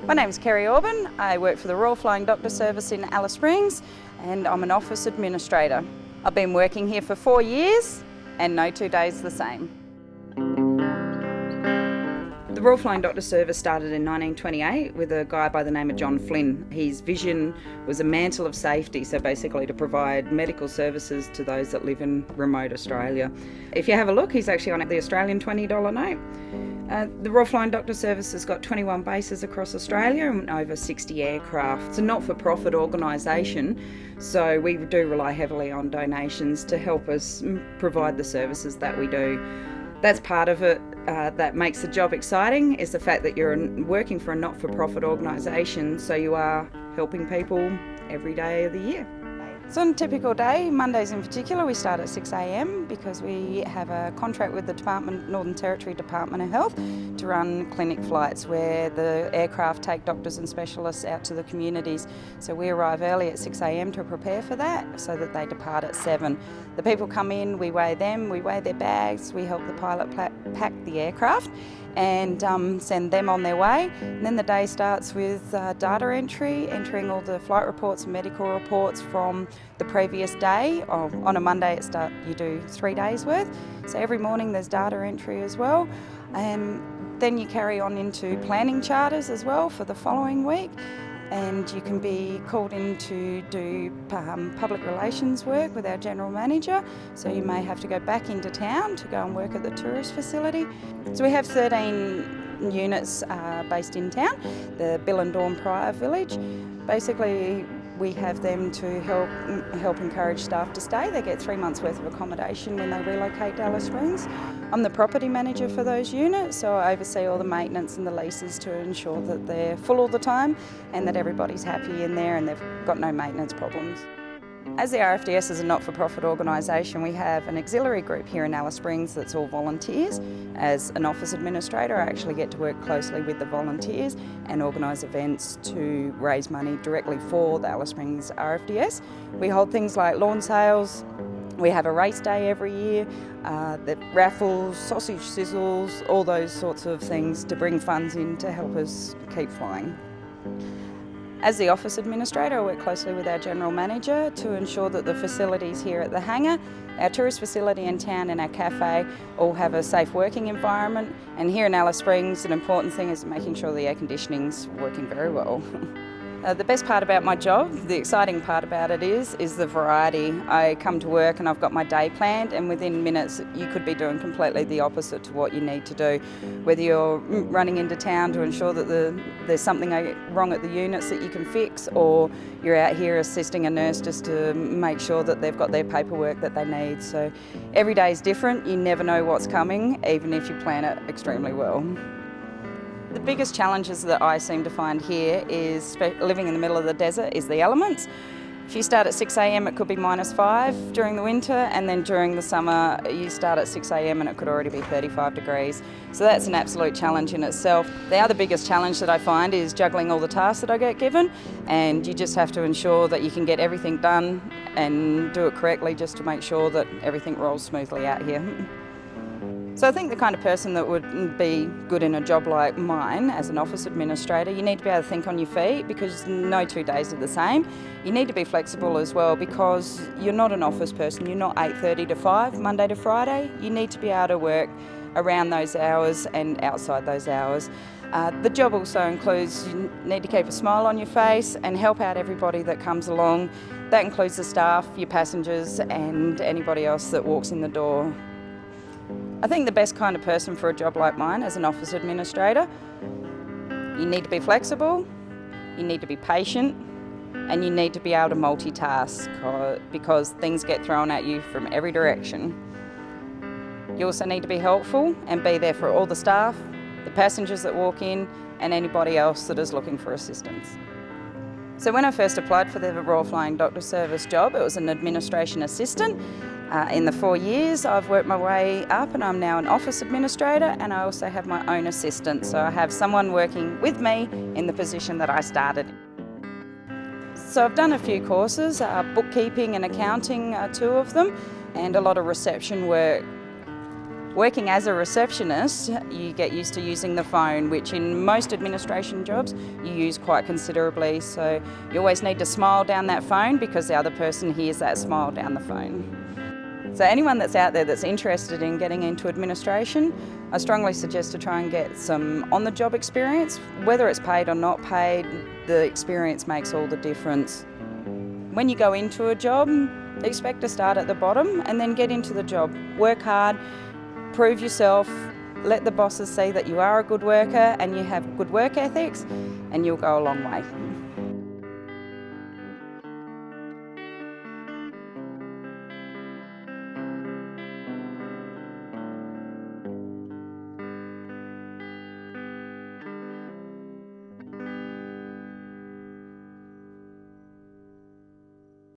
My name's Kerry Orban. I work for the Royal Flying Doctor Service in Alice Springs and I'm an office administrator. I've been working here for 4 years and no 2 days the same. The Royal Flying Doctor Service started in 1928 with a guy by the name of John Flynn. His vision was a mantle of safety, so basically to provide medical services to those that live in remote Australia. If you have a look, he's actually on the Australian $20 note. The Royal Flying Doctor Service has got 21 bases across Australia and over 60 aircraft. It's a not-for-profit organisation, so we do rely heavily on donations to help us provide the services that we do. That's part of it that makes the job exciting, is the fact that you're working for a not-for-profit organisation, so you are helping people every day of the year. So on a typical day, Mondays in particular, we start at 6 a.m. because we have a contract with the Northern Territory Department of Health to run clinic flights where the aircraft take doctors and specialists out to the communities. So we arrive early at 6 a.m. to prepare for that so that they depart at 7. The people come in, we weigh them, we weigh their bags, we help the pilot pack the aircraft and send them on their way. And then the day starts with data entry, entering all the flight reports and medical reports from the previous day. On a Monday you do 3 days worth. So every morning there's data entry as well. And then you carry on into planning charters as well for the following week. And you can be called in to do public relations work with our general manager. So you may have to go back into town to go and work at the tourist facility. So we have 13 units based in town, the Bill and Dawn Prior Village. Basically, we have them to help encourage staff to stay. They get 3 months worth of accommodation when they relocate to Alice Springs. I'm the property manager for those units, so I oversee all the maintenance and the leases to ensure that they're full all the time and that everybody's happy in there and they've got no maintenance problems. As the RFDS is a not-for-profit organisation, we have an auxiliary group here in Alice Springs that's all volunteers. As an office administrator, I actually get to work closely with the volunteers and organise events to raise money directly for the Alice Springs RFDS. We hold things like lawn sales, we have a race day every year, the raffles, sausage sizzles, all those sorts of things to bring funds in to help us keep flying. As the office administrator, I work closely with our general manager to ensure that the facilities here at the hangar, our tourist facility in town and our cafe all have a safe working environment. And here in Alice Springs, an important thing is making sure the air conditioning's working very well. The best part about my job, the exciting part about it is the variety. I come to work and I've got my day planned, and within minutes you could be doing completely the opposite to what you need to do. Whether you're running into town to ensure that there's something wrong at the units that you can fix, or you're out here assisting a nurse just to make sure that they've got their paperwork that they need. So every day is different, you never know what's coming, even if you plan it extremely well. The biggest challenges that I seem to find here is living in the middle of the desert is the elements. If you start at 6 a.m, it could be -5 during the winter, and then during the summer you start at 6 a.m. and it could already be 35 degrees. So that's an absolute challenge in itself. The other biggest challenge that I find is juggling all the tasks that I get given, and you just have to ensure that you can get everything done and do it correctly just to make sure that everything rolls smoothly out here. So I think the kind of person that would be good in a job like mine as an office administrator, you need to be able to think on your feet because no 2 days are the same. You need to be flexible as well because you're not an office person, you're not 8:30 to 5, Monday to Friday. You need to be able to work around those hours and outside those hours. The job also includes you need to keep a smile on your face and help out everybody that comes along. That includes the staff, your passengers and anybody else that walks in the door. I think the best kind of person for a job like mine as an office administrator, you need to be flexible, you need to be patient, and you need to be able to multitask because things get thrown at you from every direction. You also need to be helpful and be there for all the staff, the passengers that walk in, and anybody else that is looking for assistance. So when I first applied for the Royal Flying Doctor Service job, it was an administration assistant. In the 4 years, I've worked my way up and I'm now an office administrator, and I also have my own assistant. So I have someone working with me in the position that I started. So I've done a few courses, bookkeeping and accounting are 2 of them, and a lot of reception work. Working as a receptionist, you get used to using the phone, which in most administration jobs you use quite considerably. So you always need to smile down that phone because the other person hears that smile down the phone. So anyone that's out there that's interested in getting into administration, I strongly suggest to try and get some on-the-job experience. Whether it's paid or not paid, the experience makes all the difference. When you go into a job, expect to start at the bottom and then get into the job. Work hard, prove yourself, let the bosses see that you are a good worker and you have good work ethics, and you'll go a long way.